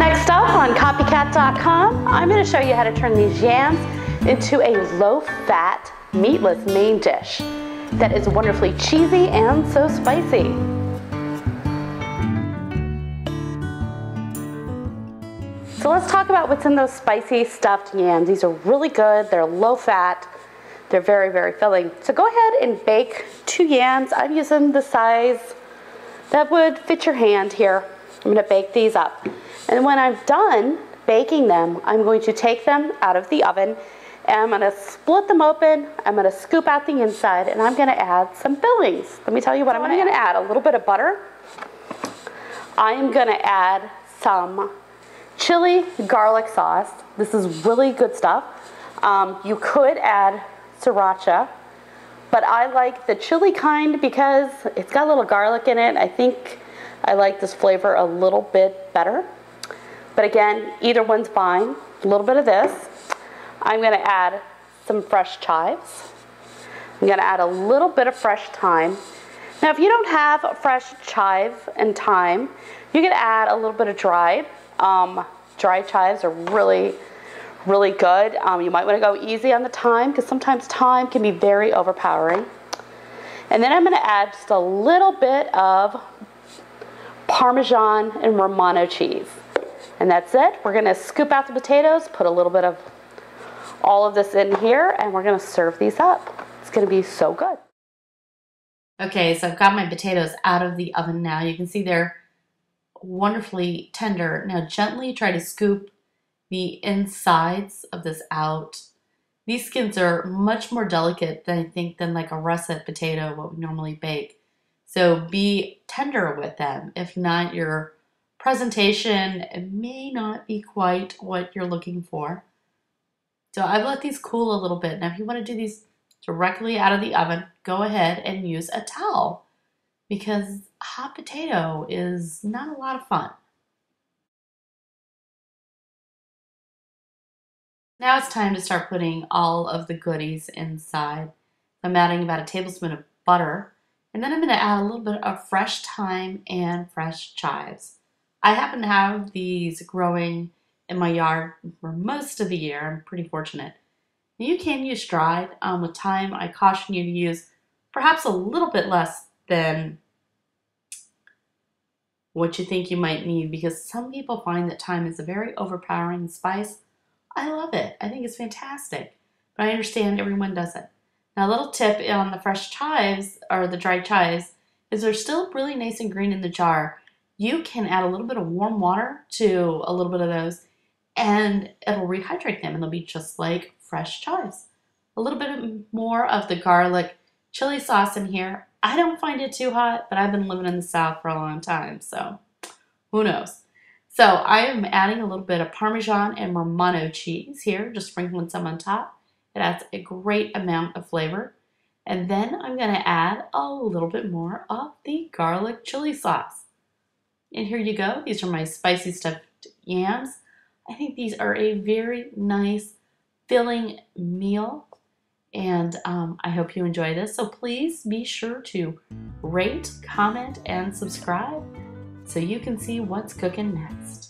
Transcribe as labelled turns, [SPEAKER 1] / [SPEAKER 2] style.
[SPEAKER 1] Next up on copycat.com, I'm going to show you how to turn these yams into a low-fat, meatless main dish that is wonderfully cheesy and so spicy. So let's talk about what's in those spicy stuffed yams. These are really good. They're low-fat. They're very, very filling. So go ahead and bake 2 yams. I'm using the size that would fit your hand here. I'm going to bake these up. And when I'm done baking them, I'm going to take them out of the oven and I'm going to split them open. I'm going to scoop out the inside and I'm going to add some fillings. Let me tell you what I'm going to add. A little bit of butter. I am going to add some chili garlic sauce. This is really good stuff. You could add sriracha, but I like the chili kind because it's got a little garlic in it. I think I like this flavor a little bit better. But again, either one's fine. A little bit of this. I'm going to add some fresh chives. I'm going to add a little bit of fresh thyme. Now, if you don't have fresh chive and thyme, you can add a little bit of dried. Dried chives are really, really good. You might want to go easy on the thyme because sometimes thyme can be very overpowering. And then I'm going to add just a little bit of parmesan and romano cheese. And that's it. We're going to scoop out the potatoes, put a little bit of all of this in here, and we're going to serve these up. It's going to be so good.
[SPEAKER 2] Okay, so I've got my potatoes out of the oven now. You can see they're wonderfully tender. Now gently try to scoop the insides of this out. These skins are much more delicate than I think than like a russet potato, what we normally bake. So be tender with them. If not, your presentation may not be quite what you're looking for. So I've let these cool a little bit. Now if you want to do these directly out of the oven, go ahead and use a towel because hot potato is not a lot of fun. Now it's time to start putting all of the goodies inside. I'm adding about a tablespoon of butter, and then I'm going to add a little bit of fresh thyme and fresh chives. I happen to have these growing in my yard for most of the year. I'm pretty fortunate. You can use dried. With thyme, I caution you to use perhaps a little bit less than what you think you might need because some people find that thyme is a very overpowering spice. I love it. I think it's fantastic, but I understand everyone doesn't. Now, a little tip on the fresh chives or the dried chives is they're still really nice and green in the jar. You can add a little bit of warm water to a little bit of those and it'll rehydrate them and they'll be just like fresh chives. A little bit more of the garlic chili sauce in here. I don't find it too hot, but I've been living in the South for a long time, so who knows. So I am adding a little bit of parmesan and romano cheese here, just sprinkling some on top. It adds a great amount of flavor. And then I'm going to add a little bit more of the garlic chili sauce. And here you go. These are my spicy stuffed yams. I think these are a very nice filling meal. And I hope you enjoy this. So please be sure to rate, comment, and subscribe so you can see what's cooking next.